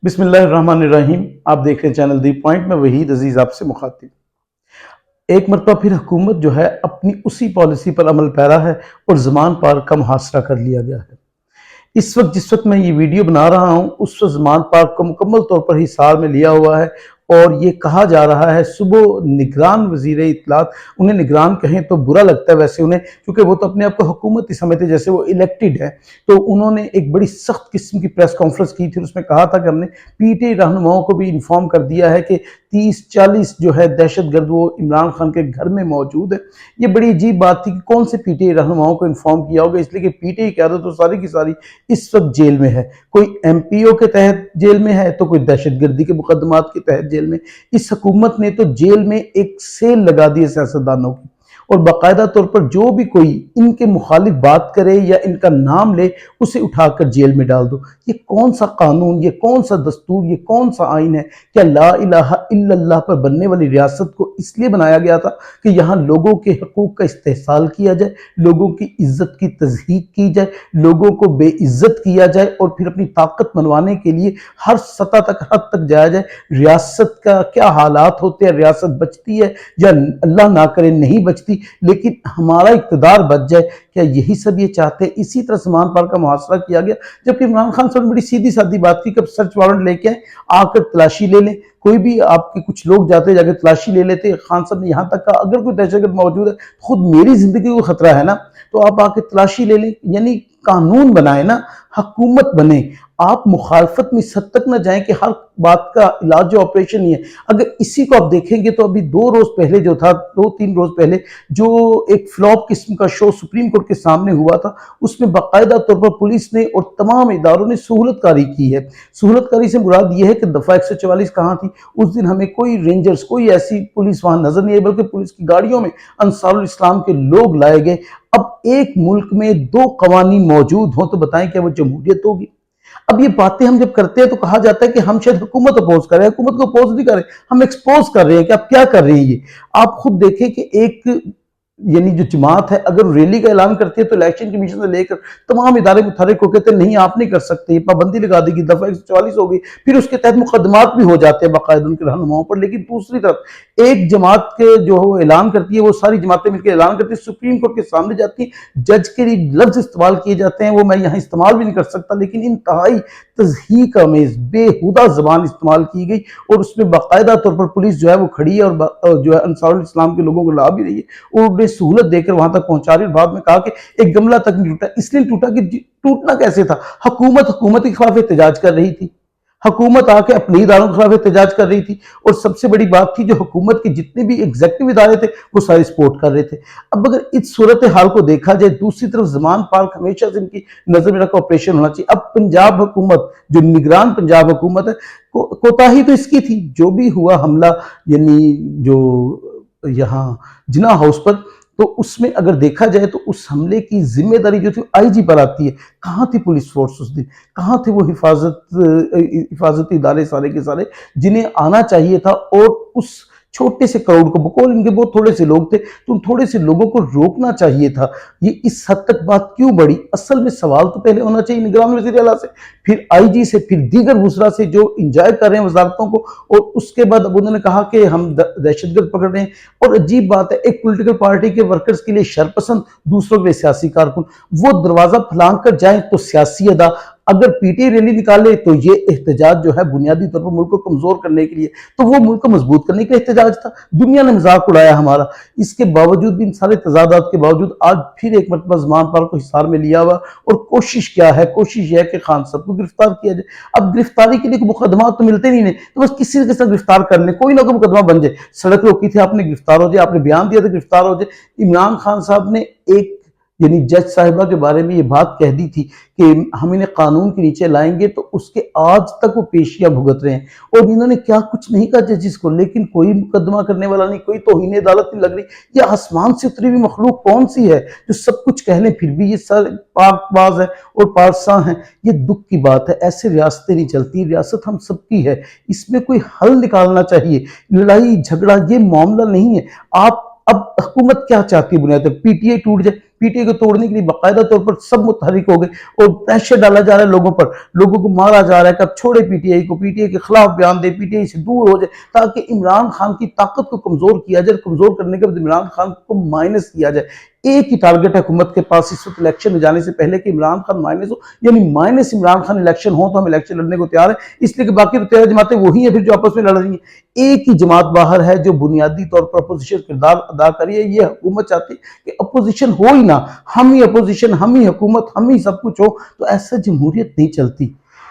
بسم اللہ الرحمن الرحیم. آپ دیکھ رہے ہیں چینل دی پوائنٹ میں وحید عزیز آپ سے مخاطب. ایک مرتبہ پھر حکومت جو ہے اپنی اسی پالیسی پر عمل پیرا ہے اور زمان پار کا محاصرہ کر لیا گیا ہے. اس وقت جس وقت میں یہ ویڈیو بنا رہا ہوں اس وقت زمان پارک کو مکمل طور پر حصار میں لیا ہوا ہے اور یہ کہا جا رہا ہے صبح نگران وزیر اطلاعات، انہیں نگران کہیں تو برا لگتا ہے ویسے انہیں، کیونکہ وہ تو اپنے آپ کو حکومت ہی سمجھتے جیسے وہ الیکٹڈ ہے، تو انہوں نے ایک بڑی سخت قسم کی پریس کانفرنس کی تھی. اس میں کہا تھا کہ ہم نے پی ٹی آئی رہنماؤں کو بھی انفارم کر دیا ہے کہ 30-40 جو ہے دہشت گرد وہ عمران خان کے گھر میں موجود ہے. یہ بڑی عجیب بات تھی کہ کون سے پی ٹی آئی رہنماؤں کو انفارم کیا ہوگا، اس لیے کہ پی ٹی آئی قیادت تو ساری کی ساری اس وقت جیل میں ہے. کوئی ایم پی او کے تحت جیل میں ہے تو کوئی دہشت گردی کے مقدمات کے تحت جیل میں. اس حکومت نے تو جیل میں ایک سیل لگا دی سیاستدانوں کی، اور باقاعدہ طور پر جو بھی کوئی ان کے مخالف بات کرے یا ان کا نام لے اسے اٹھا کر جیل میں ڈال دو. یہ کون سا قانون، یہ کون سا دستور، یہ کون سا آئین ہے؟ کیا لا الہ الا اللہ پر بننے والی ریاست کو اس لیے بنایا گیا تھا کہ یہاں لوگوں کے حقوق کا استحصال کیا جائے، لوگوں کی عزت کی تضحیک کی جائے، لوگوں کو بے عزت کیا جائے اور پھر اپنی طاقت منوانے کے لیے ہر سطح تک حد تک جایا جائے؟ ریاست کا کیا حالات ہوتے ہیں، ریاست بچتی ہے یا اللہ نہ کرے نہیں بچتی، لیکن ہمارا اقتدار بچ جائے؟ کیا یہی سب یہ چاہتے ہیں؟ اسی طرح زمان پار کا محاصرہ کیا گیا، جبکہ عمران خان صاحب نے بڑی سیدھی سادی بات کی کہ اب سرچ وارنٹ لے کے آ کر تلاشی لے لیں. کوئی بھی آپ کے کچھ لوگ جاتے جا کے تلاشی لے لیتے. خان صاحب نے یہاں تک کہا اگر کوئی دہشت گرد موجود ہے، خود میری زندگی کو خطرہ ہے نا، تو آپ آ کے تلاشی لے لیں. یعنی قانون بنائے نا، حکومت بنے. آپ مخالفت میں اس حد تک نہ جائیں کہ ہر بات کا علاج جو آپریشن ہی ہے. اگر اسی کو آپ دیکھیں گے تو ابھی 2 روز پہلے جو تھا، 2-3 روز پہلے جو ایک فلاپ قسم کا شو سپریم کورٹ کے سامنے ہوا تھا، اس میں باقاعدہ طور پر پولیس نے اور تمام اداروں نے سہولت کاری کی ہے. سہولت کاری سے مراد یہ ہے کہ دفعہ 144 کہاں تھی اس دن؟ ہمیں کوئی رینجرز، کوئی ایسی پولیس وہاں نظر نہیں آئی، بلکہ پولیس کی گاڑیوں میں انصار الاسلام کے لوگ لائے گئے. اب ایک ملک میں 2 قوانین موجود ہوں تو بتائیں کیا وہ جمہوریت ہوگی؟ اب یہ باتیں ہم جب کرتے ہیں تو کہا جاتا ہے کہ ہم شاید حکومت اپوز کر رہے ہیں. حکومت کو اپوز نہیں کر رہے، ہم ایکسپوز کر رہے ہیں کہ آپ کیا کر رہے ہیں. یہ آپ خود دیکھیں کہ ایک یعنی جو جماعت ہے اگر ریلی کا اعلان کرتی ہے تو الیکشن کمیشن سے لے کر تمام ادارے متحرک ہو کہتے ہیں نہیں آپ نہیں کر سکتے، یہ پابندی لگا دی گئی، دفعہ 144 ہو گئی. پھر اس کے تحت مقدمات بھی ہو جاتے ہیں باقاعدہ ان کے رہنماؤں پر. لیکن دوسری طرف ایک جماعت کے جو اعلان کرتی ہے، وہ ساری جماعتیں مل کے اعلان کرتی ہیں، سپریم کورٹ کے سامنے جاتی ہیں، جج کے لیے لفظ استعمال کیے جاتے ہیں وہ میں یہاں استعمال بھی نہیں کر سکتا، لیکن انتہائی تضحیک آمیز بےہودہ زبان استعمال کی گئی. اور اس میں باقاعدہ طور پر پولیس جو ہے وہ کھڑی ہے اور جو ہے انصار الاسلام کے لوگوں کو لا بھی رہی ہے اور انہیں سہولت دے کر وہاں تک پہنچا رہی ہے. بعد میں کہا کہ ایک گملہ تک نہیں ٹوٹا. اس لیے ٹوٹا کہ ٹوٹنا کیسے تھا؟ حکومت کے خلاف احتجاج کر رہی تھی، حکومت آ کے اپنے اداروں کے خلاف احتجاج کر رہی تھی، اور سب سے بڑی بات تھی جو حکومت کے جتنے بھی ایگزیکٹو ادارے تھے وہ سارے سپورٹ کر رہے تھے. اب اگر اس صورتحال کو دیکھا جائے، دوسری طرف زمان پارک ہمیشہ سے ان کی نظر میں رکھا آپریشن ہونا چاہیے. اب پنجاب حکومت جو نگران پنجاب حکومت ہے، کوتاہی تو اس کی تھی. جو بھی ہوا حملہ یعنی جو یہاں جناح ہاؤس پر، تو اس میں اگر دیکھا جائے تو اس حملے کی ذمہ داری جو تھی آئی جی پر آتی ہے. کہاں تھی پولیس فورس اس دن؟ کہاں تھے وہ حفاظتی ادارے سارے کے سارے جنہیں آنا چاہیے تھا؟ اور اس چھوٹے سے کروڑ کو، بقول ان کے بہت تھوڑے سے لوگ تھے، تو ان تھوڑے سے لوگوں کو روکنا چاہیے تھا. یہ اس حد تک بات کیوں بڑی؟ اصل میں سوال تو پہلے ہونا چاہیے نگران وزیر اعلیٰ سے، پھر آئی جی سے، پھر دیگر وزراء سے جو انجوائے کر رہے ہیں وزارتوں کو، اور اس کے بعد اب انہوں نے کہا کہ ہم دہشت گرد پکڑ رہے ہیں. اور عجیب بات ہے، ایک پولیٹیکل پارٹی کے ورکرز کے لیے شرپسند، دوسروں کے لیے سیاسی کارکن. وہ دروازہ پھلانگ کر جائیں تو سیاسی ادا، اگر پی ٹی آئی ریلی نکالے تو یہ احتجاج جو ہے بنیادی طور پر ملک کو کمزور کرنے کے لیے، تو وہ ملک کو مضبوط کرنے کے لیے احتجاج تھا. دنیا نے مذاق اڑایا ہمارا. اس کے باوجود بھی، ان سارے تضادات کے باوجود، آج پھر ایک مرتبہ زمان پار کو حصار میں لیا ہوا. اور کوشش کیا ہے؟ کوشش یہ ہے کہ خان صاحب کو گرفتار کیا جائے. اب گرفتاری کے لیے مقدمات تو ملتے نہیں، تو بس کسی کے ساتھ گرفتار کر لیں، کوئی نہ کوئی مقدمہ بن جائے. سڑک روکی تھی آپ نے، گرفتار ہو جائے. آپ نے بیان دیا تھا، گرفتار ہو جائے. عمران خان صاحب نے ایک یعنی جج صاحبہ کے بارے میں یہ بات کہہ دی تھی کہ ہم انہیں قانون کے نیچے لائیں گے، تو اس کے آج تک وہ پیشیاں بھگت رہے ہیں. اور انہوں نے کیا کچھ نہیں کہا ججز کو، لیکن کوئی مقدمہ کرنے والا نہیں، کوئی توہین عدالت نہیں لگ رہی. یہ آسمان سے اتری ہوئی مخلوق کون سی ہے جو سب کچھ کہہ لیں پھر بھی یہ سر پاک باز ہے اور پارساں ہیں؟ یہ دکھ کی بات ہے. ایسے ریاستیں نہیں چلتی. ریاست ہم سب کی ہے، اس میں کوئی حل نکالنا چاہیے. لڑائی جھگڑا یہ معاملہ نہیں ہے. اب حکومت کیا چاہتی ہے؟ بنیاد پی ٹی آئی ٹوٹ جائے. پی ٹی آئی کو توڑنے کے لیے باقاعدہ طور پر سب متحرک ہو گئے اور پریشر ڈالا جا رہا ہے لوگوں پر، لوگوں کو مارا جا رہا ہے کہ اب چھوڑے پی ٹی آئی کو، پی ٹی آئی کے خلاف بیان دے، پی ٹی آئی سے دور ہو جائے، تاکہ عمران خان کی طاقت کو کمزور کیا جائے، کمزور کرنے کے بعد عمران خان کو مائنس کیا جائے۔ ایک ہی ٹارگٹ ہے حکومت کے پاس اس وقت الیکشن میں جانے سے پہلے کہ عمران خان مائنس ہو، یعنی مائنس عمران خان الیکشن ہو تو ہم الیکشن لڑنے کو تیار ہیں، اس لیے کہ باقی تو 13 جماعتیں وہی ہیں پھر جو آپس میں لڑ رہی ہیں۔ ایک ہی جماعت باہر ہے جو بنیادی طور پر اپوزیشن کردار ادا کری ہے۔ یہ حکومت چاہتی ہے کہ اپوزیشن ہو ہی نہ، ہم ہی اپوزیشن، ہم ہی حکومت، ہم ہی سب کچھ ہو، تو ایسا جمہوریت نہیں چلتی۔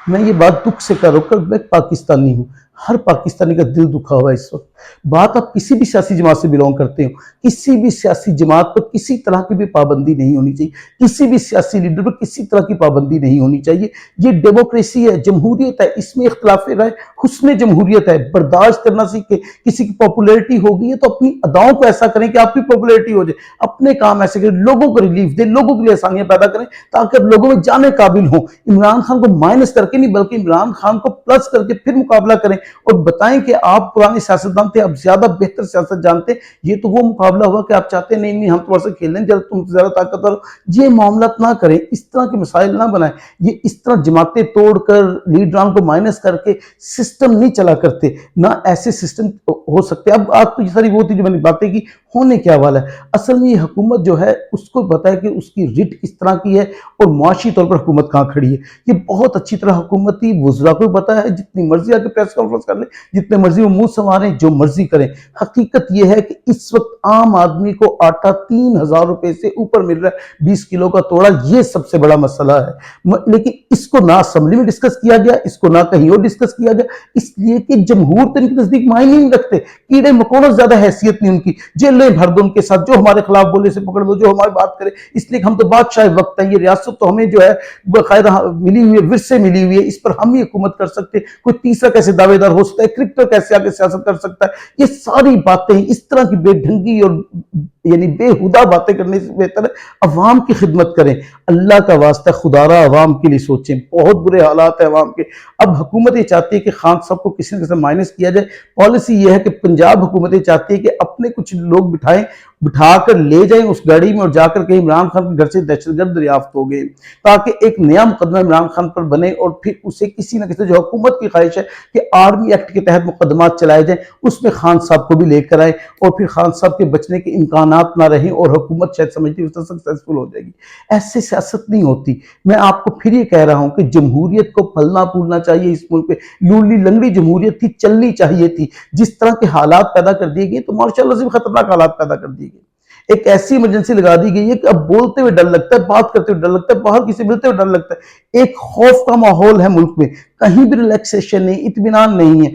میں یہ بات دکھ سے کر رہا ہوں، میں پاکستانی ہوں، ہر پاکستانی کا دل دکھا ہوا ہے اس وقت۔ بات آپ کسی بھی سیاسی جماعت سے بلونگ کرتے ہو، کسی بھی سیاسی جماعت پر کسی طرح کی بھی پابندی نہیں ہونی چاہیے، کسی بھی سیاسی لیڈر پر کسی طرح کی پابندی نہیں ہونی چاہیے۔ یہ ڈیموکریسی ہے، جمہوریت ہے، اس میں اختلاف رائے حسن جمہوریت ہے۔ برداشت کرنا سیکھیں، کسی کی پاپولیرٹی ہو گئی ہے تو اپنی اداؤں کو ایسا کریں کہ آپ کی پاپولیرٹی ہو جائے، اپنے کام ایسے کریں، لوگوں کو ریلیف دیں، لوگوں کے لیے آسانیاں پیدا کریں تاکہ اب لوگوں میں جانے قابل ہوں۔ عمران خان کو مائنس کر کے نہیں بلکہ عمران خان کو پلس کر کے پھر مقابلہ کریں اور بتائیں کہ آپ پرانے سیاستدان تھے، اب زیادہ بہتر سیاست جانتے ہیں۔ یہ تو وہ مقابلہ ہوا کہ آپ چاہتے ہیں نہیں ہم تمہارے سے کھیل لیں جب تم زیادہ طاقتور ہو۔ یہ معاملات نہ کریں، اس طرح کے مسائل نہ بنائیں۔ یہ اس طرح جماعتیں توڑ کر لیڈران کو مائنس کر کے سسٹم نہیں چلا کرتے، نہ ایسے سسٹم ہو سکتے۔ اب آج تو یہ ساری وہ تھی جو میں نے باتیں کی، ہونے کیا والا ہے؟ اصل میں یہ حکومت جو ہے اس کو پتا ہے کہ اس کی رٹ کس طرح کی ہے اور معاشی طور پر حکومت کہاں کھڑی ہے۔ یہ بہت اچھی طرح حکومت تھی، وزراء کو پتا ہے، جتنی مرضی آ کے پریس کانفرنس کر لیں، جتنے مرضی وہ منہ سنواریں، جو مرضی کریں۔ حقیقت یہ ہے کہ اس وقت عام آدمی کو آٹا 3000 روپے سے اوپر مل رہا ہے، 20 کلو کا توڑا، یہ سب سے بڑا مسئلہ ہے۔ لیکن اس کو نہ اسمبلی میں ڈسکس کیا گیا، اس کو نہ کہیں اور ڈسکس کیا گیا، اس لیے کہ جمہور تو ان کے نزدیک معنی نہیں رکھتے، کیڑے مکوڑوں زیادہ حیثیت نہیں ان کی، جیلیں بھر دو ان کے ساتھ، جو ہمارے خلاف بولے سے پکڑ دو، جو ہماری بات کرے، اس لیے کہ ہم تو بادشاہ وقت ہیں، یہ ریاست تو ہمیں جو ہے باقاعدہ ملی ہوئی ہے، ورثے ملی ہوئی ہے، اس پر ہم ہی حکومت کر سکتے، کوئی تیسرا کیسے دعوے دار ہو سکتا ہے، کرکٹر کیسے آگے سیاست کر سکتا ہے۔ یہ ساری باتیں اس طرح کی بے ڈھنگی اور یعنی بے ہدہ باتیں کرنے سے بہتر ہے عوام کی خدمت کریں۔ اللہ کا واسطہ خدارہ عوام کے لیے سوچیں، بہت برے حالات ہیں عوام کے۔ اب حکومت یہ چاہتی ہے کہ خان صاحب کو کسی نہ کسی مائنس کیا جائے۔ پالیسی یہ ہے کہ پنجاب حکومت یہ چاہتی ہے کہ اپنے کچھ لوگ بٹھا کر لے جائیں اس گاڑی میں اور جا کر کہیں عمران خان کے گھر سے دہشت گرد دریافت ہو گئے، تاکہ ایک نیا مقدمہ عمران خان پر بنے اور پھر اسے کسی نہ کسی، جو حکومت کی خواہش ہے کہ آرمی ایکٹ کے تحت مقدمات چلائے جائیں، اس میں خان صاحب کو بھی لے کر آئے اور پھر خان صاحب کے بچنے کے امکانات نہ رہیں اور حکومت شاید سمجھتی ہے اس سے سکسیسفل ہو جائے گی۔ ایسے سیاست نہیں ہوتی۔ میں آپ کو پھر یہ کہہ رہا ہوں کہ جمہوریت کو پھلنا پھولنا چاہیے اس ملک پہ، لولی لنگڑی جمہوریت تھی، چلنی چاہیے تھی۔ جس طرح کے حالات پیدا کر دیے گئے تو ماشاءاللہ سے خطرناک حالات پیدا کر دیے گئے۔ ایک ایسی ایمرجنسی لگا دی گئی ہے کہ اب بولتے ہوئے ڈر لگتا ہے، بات کرتے ہوئے ڈر لگتا ہے، باہر کسی ملتے ہوئے ڈر لگتا ہے۔ ایک خوف کا ماحول ہے ملک میں، کہیں بھی ریلیکسیشن نہیں، اطمینان نہیں ہے۔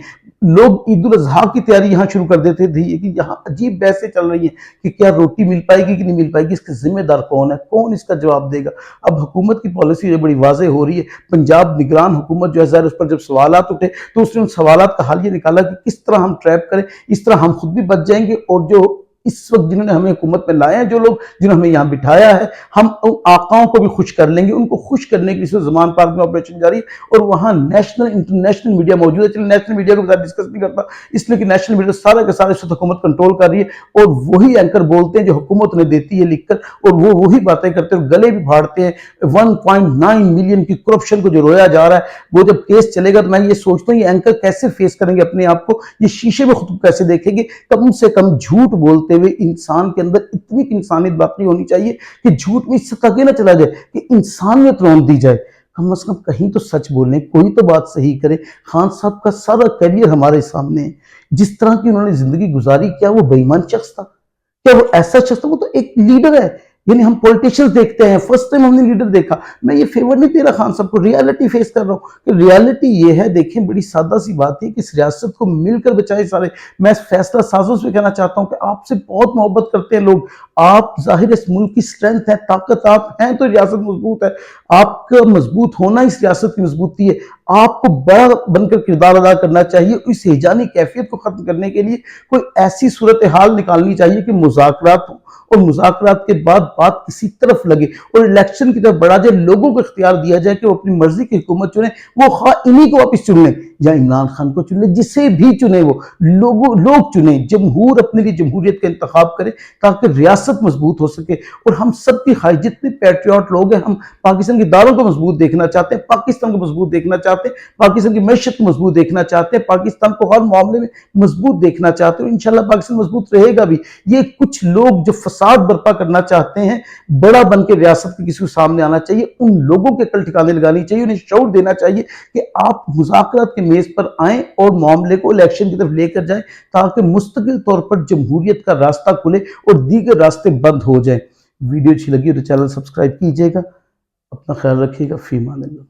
لوگ عید الاضحیٰ کی تیاری یہاں شروع کر دیتے تھے کہ یہاں عجیب بحثیں چل رہی ہیں کہ کیا روٹی مل پائے گی کہ نہیں مل پائے گی، اس کے ذمہ دار کون ہے، کون اس کا جواب دے گا۔ اب حکومت کی پالیسی جو بڑی واضح ہو رہی ہے، پنجاب نگران حکومت جو ہے ظاہر اس پر جب سوالات اٹھے تو اس نے ان سوالات کا حل یہ نکالا کہ کس طرح ہم ٹریپ کریں، اس طرح ہم خود بھی بچ جائیں گے اور جو اس وقت جنہوں نے ہمیں حکومت میں لائے ہیں، جو لوگ جنہوں نے ہمیں یہاں بٹھایا ہے، ہم آقاؤں کو بھی خوش کر لیں گے۔ ان کو خوش کرنے کے لیے زمان پارک میں آپریشن جاری ہے اور وہاں نیشنل انٹرنیشنل میڈیا موجود ہے۔ چلیے نیشنل میڈیا کو زیادہ ڈسکس نہیں کرتا، اس لیے کہ نیشنل میڈیا سارا کے سارا اس وقت حکومت کنٹرول کر رہی ہے اور وہی اینکر بولتے ہیں جو حکومت نے دیتی ہے لکھ کر، اور وہ وہی باتیں کرتے ہیں اور گلے بھی پھاڑتے ہیں۔ 1.9 ملین کی کرپشن کو جو رویا جا رہا ہے، وہ جب کیس چلے گا تو میں یہ سوچتا ہوں یہ اینکر کیسے فیس کریں گے اپنے آپ کو، یہ شیشے میں خود کو کیسے دیکھیں گے۔ کم سے کم جھوٹ بولتے ہوئے انسان کے اندر اتنی انسانیت باقی ہونی چاہیے کہ جھوٹ میں اس سے تک نہ چلا جائے کہ انسانیت رون دی جائے۔ کم از کم کہیں تو سچ بولیں، کوئی تو بات صحیح کرے۔ خان صاحب کا سارا کیریئر ہمارے سامنے ہے، جس طرح کی انہوں نے زندگی گزاری، کیا وہ بے ایمان شخص تھا؟ کیا وہ ایسا شخص تھا؟ وہ تو ایک لیڈر ہے۔ یعنی ہم پولیٹیشنز دیکھتے ہیں، فرسٹ ٹائم ہم نے لیڈر دیکھا۔ میں یہ فیور نہیں دے رہا خان صاحب کو، ریالٹی فیس کر رہا ہوں کہ ریالٹی یہ ہے۔ دیکھیں بڑی سادہ سی بات ہے کہ اس ریاست کو مل کر بچائے سارے۔ میں فیصلہ سازوں سے کہنا چاہتا ہوں کہ آپ سے بہت محبت کرتے ہیں لوگ، آپ ظاہر اس ملک کی سٹرینتھ ہے، طاقت آپ ہیں تو ریاست مضبوط ہے۔ آپ کا مضبوط ہونا اس ریاست کی مضبوطی ہے۔ آپ کو بڑا بن کر کردار ادا کرنا چاہیے۔ اس ہیجانی کیفیت کو ختم کرنے کے لیے کوئی ایسی صورتحال نکالنی چاہیے کہ مذاکرات ہوں اور مذاکرات کے بعد بات کسی طرف لگے اور الیکشن کی طرف بڑھا جائے، لوگوں کو اختیار دیا جائے کہ وہ اپنی مرضی کی حکومت چنیں، وہ خواہ انہی کو واپس چن لیں یا عمران خان کو چن لے، جسے بھی چنے وہ لوگ چنیں، جمہور اپنے لیے جمہوریت کا انتخاب کرے تاکہ ریاست مضبوط ہو سکے۔ اور ہم سب کی خواہش، جتنے پیٹریوٹ لوگ ہیں، ہم پاکستان کی اداروں کو مضبوط دیکھنا چاہتے ہیں، پاکستان کو مضبوط دیکھنا چاہتے ہیں، پاکستان کی معیشت کو مضبوط دیکھنا چاہتے ہیں، پاکستان کو ہر معاملے میں مضبوط دیکھنا چاہتے ہیں، اور انشاءاللہ پاکستان مضبوط رہے گا بھی۔ یہ کچھ لوگ جو فساد برپا کرنا چاہتے ہیں، بڑا بن کے ریاست کے کسی کو سامنے آنا چاہیے، ان لوگوں کے کل ٹھکانے لگانی چاہیے، انہیں شعور دینا چاہیے کہ آپ مذاکرات کے میز پر آئیں اور معاملے کو الیکشن کی طرف لے کر جائیں تاکہ مستقل طور پر جمہوریت کا راستہ کھلے اور دیگر راستے بند ہو جائیں۔ ویڈیو اچھی لگی تو چینل سبسکرائب کیجئے گا، اپنا خیال رکھیے گا، فی امان اللہ۔